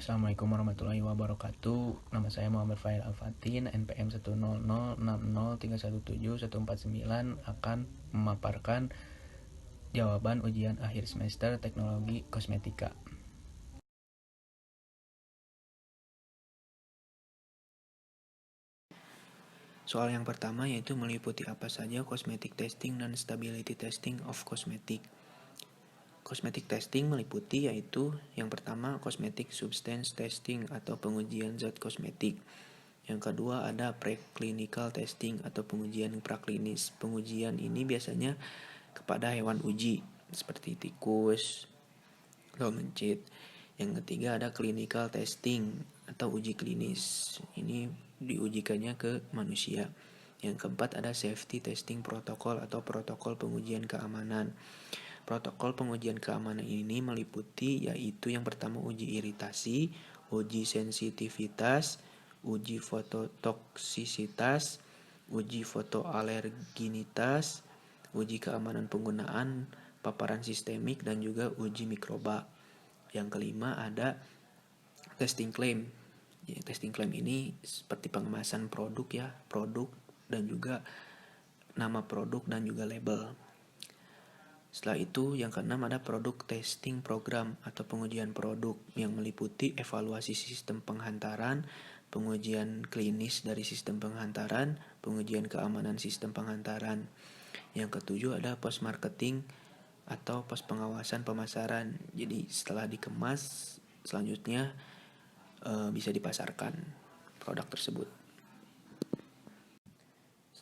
Assalamualaikum warahmatullahi wabarakatuh. Nama saya Muhammad Fail Al-Fatin, NPM 10060617149 akan memaparkan jawaban ujian akhir semester Teknologi Kosmetika. Soal yang pertama yaitu meliputi apa saja cosmetic testing dan stability testing of cosmetic. Cosmetic testing meliputi yaitu yang pertama cosmetic substance testing atau pengujian zat kosmetik. Yang kedua ada preclinical testing atau pengujian praklinis. Pengujian ini biasanya kepada hewan uji seperti tikus, mencit. Yang ketiga ada clinical testing atau uji klinis. Ini diujikannya ke manusia. Yang keempat ada safety testing protokol atau protokol pengujian keamanan. Protokol pengujian keamanan ini meliputi yaitu yang pertama uji iritasi, uji sensitivitas, uji fototoksisitas, uji fotoalerginitas, uji keamanan penggunaan paparan sistemik, dan juga uji mikroba. Yang kelima ada testing claim. Ya, testing claim ini seperti pengemasan produk ya, produk dan juga nama produk dan juga label. Setelah itu yang keenam ada produk testing program atau pengujian produk yang meliputi evaluasi sistem penghantaran, pengujian klinis dari sistem penghantaran, pengujian keamanan sistem penghantaran. Yang ketujuh ada post marketing atau pos pengawasan pemasaran. Jadi setelah dikemas selanjutnya bisa dipasarkan produk tersebut.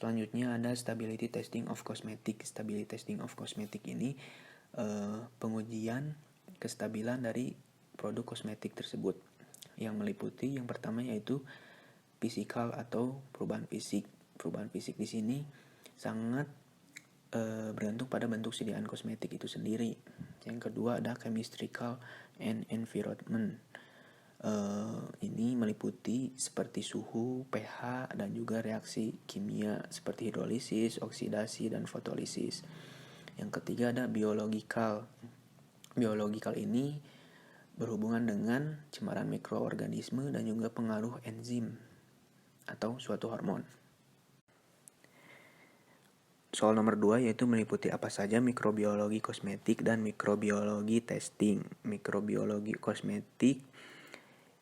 Selanjutnya ada stability testing of cosmetic. Stability testing of cosmetic ini pengujian kestabilan dari produk kosmetik tersebut yang meliputi yang pertama yaitu fisikal atau perubahan fisik. Perubahan fisik di sini sangat bergantung pada bentuk sediaan kosmetik itu sendiri. Yang kedua ada chemical and environment. Ini meliputi seperti suhu, pH, dan juga reaksi kimia seperti hidrolisis, oksidasi, dan fotolisis. Yang ketiga ada biological. Biological ini berhubungan dengan cemaran mikroorganisme dan juga pengaruh enzim atau suatu hormon. Soal nomor 2 yaitu meliputi apa saja mikrobiologi kosmetik dan mikrobiologi testing. Mikrobiologi kosmetik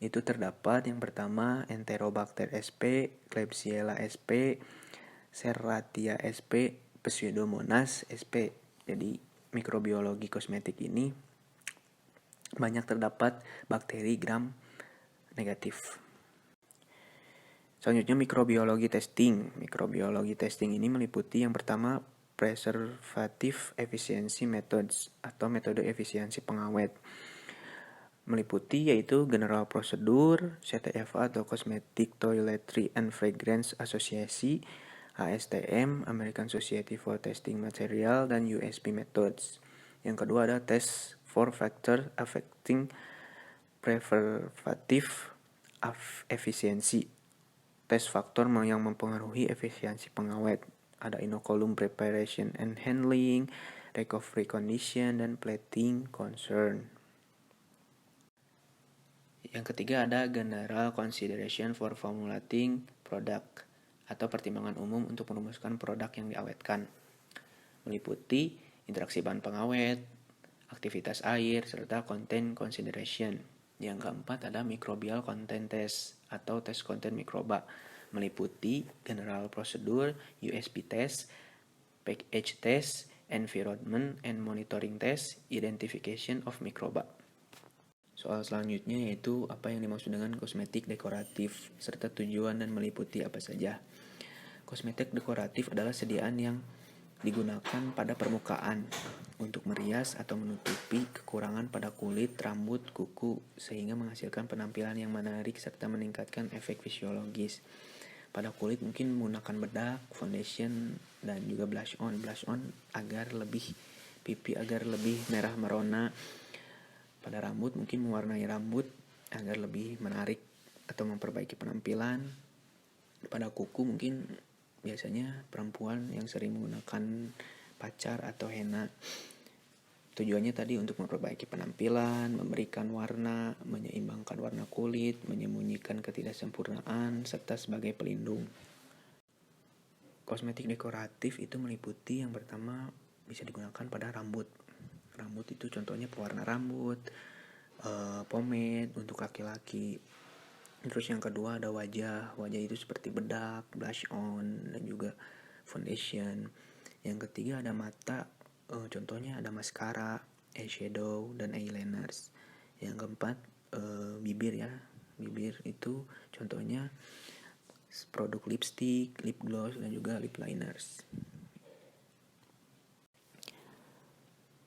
itu terdapat yang pertama Enterobacter sp, Klebsiella sp, Serratia sp, Pseudomonas sp. Jadi mikrobiologi kosmetik ini banyak terdapat bakteri gram negatif. Selanjutnya mikrobiologi testing. Mikrobiologi testing ini meliputi yang pertama preservative efficiency methods atau metode efisiensi pengawet. Meliputi yaitu General Procedure, CTFA atau Cosmetic Toiletry and Fragrance Association, ASTM, American Society for Testing Material, dan USP Methods. Yang kedua ada Test for Factors Affecting Preservative Efficiency. Tes faktor yang mempengaruhi efisiensi pengawet. Ada inoculum preparation and handling, recovery condition, dan plating concern. Yang ketiga ada general consideration for formulating product atau pertimbangan umum untuk merumuskan produk yang diawetkan. Meliputi interaksi bahan pengawet, aktivitas air, serta content consideration. Yang keempat ada microbial content test atau tes konten mikroba. Meliputi general procedure, USP test, package test, environment and monitoring test, identification of mikroba. Soal selanjutnya yaitu apa yang dimaksud dengan kosmetik dekoratif serta tujuan dan meliputi apa saja. Kosmetik dekoratif adalah sediaan yang digunakan pada permukaan untuk merias atau menutupi kekurangan pada kulit, rambut, kuku sehingga menghasilkan penampilan yang menarik serta meningkatkan efek fisiologis. Pada kulit mungkin menggunakan bedak, foundation, dan juga blush on. Blush on agar lebih pipi agar lebih merah merona. Pada rambut mungkin mewarnai rambut agar lebih menarik atau memperbaiki penampilan. Pada kuku mungkin biasanya perempuan yang sering menggunakan pacar atau henna. Tujuannya tadi untuk memperbaiki penampilan, memberikan warna, menyeimbangkan warna kulit, menyembunyikan ketidaksempurnaan, serta sebagai pelindung. Kosmetik dekoratif itu meliputi yang pertama bisa digunakan pada rambut. Rambut itu contohnya pewarna rambut, pomade untuk laki-laki. Terus yang kedua ada wajah. Wajah itu seperti bedak, blush on, dan juga foundation. Yang ketiga ada mata. Contohnya ada maskara, eyeshadow, dan eyeliners. Yang keempat bibir ya. Bibir itu contohnya produk lipstick, lip gloss, dan juga lip liners.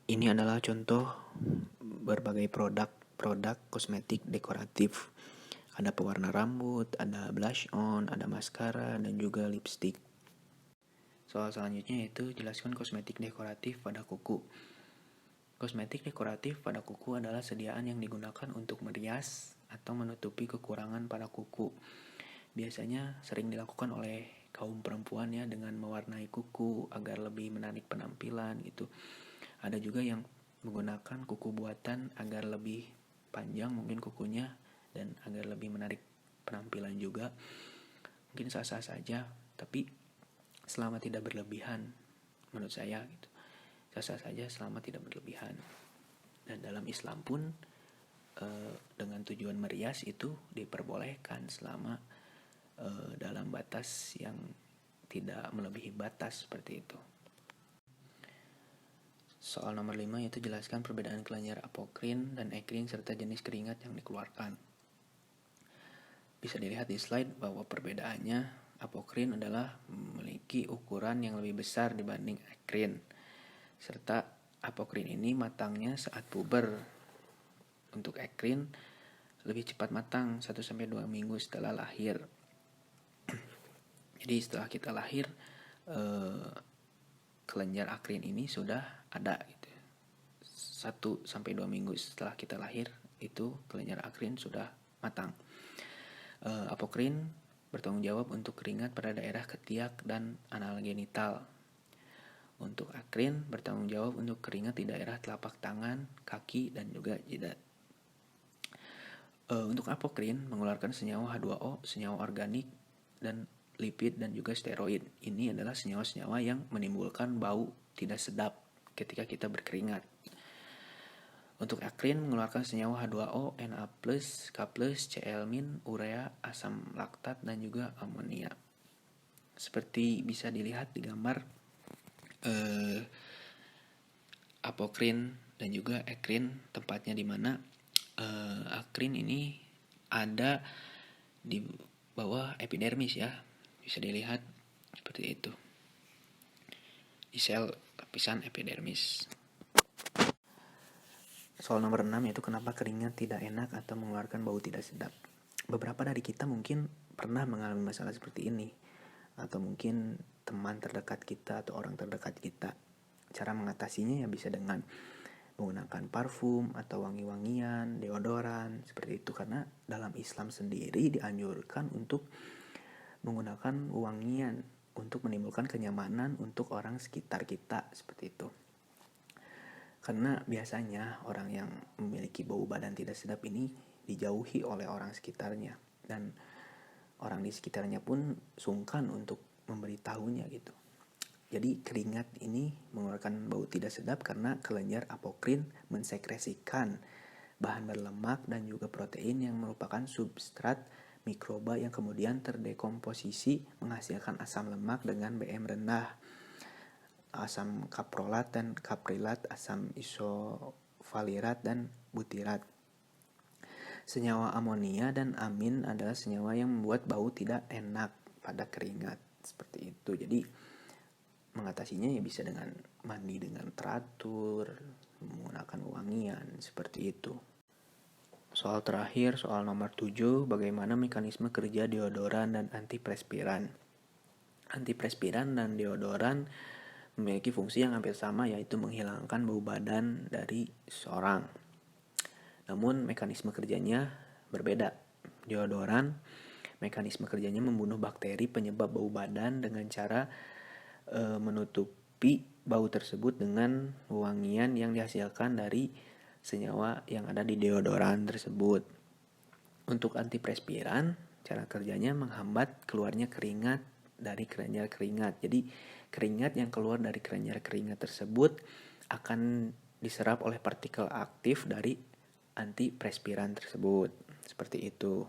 Ini adalah contoh berbagai produk kosmetik dekoratif. Ada pewarna rambut, ada blush on, ada maskara, dan juga lipstick. Soal selanjutnya yaitu jelaskan kosmetik dekoratif pada kuku. Kosmetik dekoratif pada kuku adalah sediaan yang digunakan untuk merias atau menutupi kekurangan pada kuku. Biasanya sering dilakukan oleh kaum perempuan ya, dengan mewarnai kuku agar lebih menarik penampilan gitu. Ada juga yang menggunakan kuku buatan agar lebih panjang mungkin kukunya dan agar lebih menarik penampilan juga. Mungkin sah-sah saja, tapi selama tidak berlebihan menurut saya gitu. Sah-sah saja selama tidak berlebihan. Dan dalam Islam pun dengan tujuan merias itu diperbolehkan selama dalam batas yang tidak melebihi batas seperti itu. Soal nomor 5 yaitu jelaskan perbedaan kelenjar apokrin dan ekrin serta jenis keringat yang dikeluarkan. Bisa dilihat di slide bahwa perbedaannya, apokrin adalah memiliki ukuran yang lebih besar dibanding ekrin. Serta apokrin ini matangnya saat puber. Untuk ekrin lebih cepat matang 1-2 minggu setelah lahir. Jadi setelah kita lahir, kelenjar akrin ini sudah ada gitu. 1-2 minggu setelah kita lahir itu kelenjar akrin sudah matang. Apokrin bertanggung jawab untuk keringat pada daerah ketiak dan anal genital. Untuk akrin bertanggung jawab untuk keringat di daerah telapak tangan, kaki, dan juga jidat. Untuk apokrin mengeluarkan senyawa H2O, senyawa organik, dan lipid, dan juga steroid. Ini adalah senyawa-senyawa yang menimbulkan bau tidak sedap ketika kita berkeringat. Untuk akrin mengeluarkan senyawa H2O, Na+, K+, Cl-, urea, asam laktat, dan juga amonia. Seperti bisa dilihat di gambar, apokrin dan juga ekrin tempatnya di mana. Akrin ini ada di bawah epidermis ya. Bisa dilihat seperti itu. Di sel lapisan epidermis. Soal nomor 6 yaitu kenapa keringat tidak enak atau mengeluarkan bau tidak sedap. Beberapa dari kita mungkin pernah mengalami masalah seperti ini. Atau mungkin teman terdekat kita atau orang terdekat kita. Cara mengatasinya ya bisa dengan menggunakan parfum atau wangi-wangian, deodoran, seperti itu. Karena dalam Islam sendiri dianjurkan untuk menggunakan wangian untuk menimbulkan kenyamanan untuk orang sekitar kita, seperti itu. Karena biasanya orang yang memiliki bau badan tidak sedap ini dijauhi oleh orang sekitarnya. Dan orang di sekitarnya pun sungkan untuk memberitahunya gitu. Jadi keringat ini mengeluarkan bau tidak sedap karena kelenjar apokrin mensekresikan bahan berlemak dan juga protein yang merupakan substrat mikroba yang kemudian terdekomposisi menghasilkan asam lemak dengan BM rendah, asam kaprolat dan kaprilat, asam isofalirat dan butirat. Senyawa amonia dan amin adalah senyawa yang membuat bau tidak enak pada keringat, seperti itu. Jadi mengatasinya ya bisa dengan mandi dengan teratur, menggunakan wangian, seperti itu. Soal terakhir, soal nomor 7, bagaimana mekanisme kerja deodoran dan antiperspiran. Antiperspiran dan deodoran memiliki fungsi yang hampir sama, yaitu menghilangkan bau badan dari seseorang. Namun mekanisme kerjanya berbeda. Deodoran, mekanisme kerjanya membunuh bakteri penyebab bau badan dengan cara menutupi bau tersebut dengan wangian yang dihasilkan dari senyawa yang ada di deodoran tersebut. Untuk antiperspiran, cara kerjanya menghambat keluarnya keringat dari kelenjar keringat. Jadi keringat yang keluar dari kelenjar keringat tersebut akan diserap oleh partikel aktif dari antiperspiran tersebut. Seperti itu.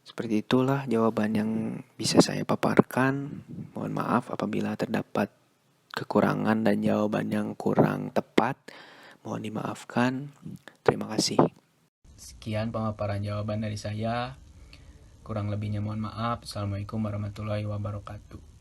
Seperti itulah jawaban yang bisa saya paparkan. Mohon maaf apabila terdapat kekurangan dan jawaban yang kurang tepat. Mohon dimaafkan. Terima kasih. Sekian pemaparan jawaban dari saya. Kurang lebihnya mohon maaf. Assalamualaikum warahmatullahi wabarakatuh.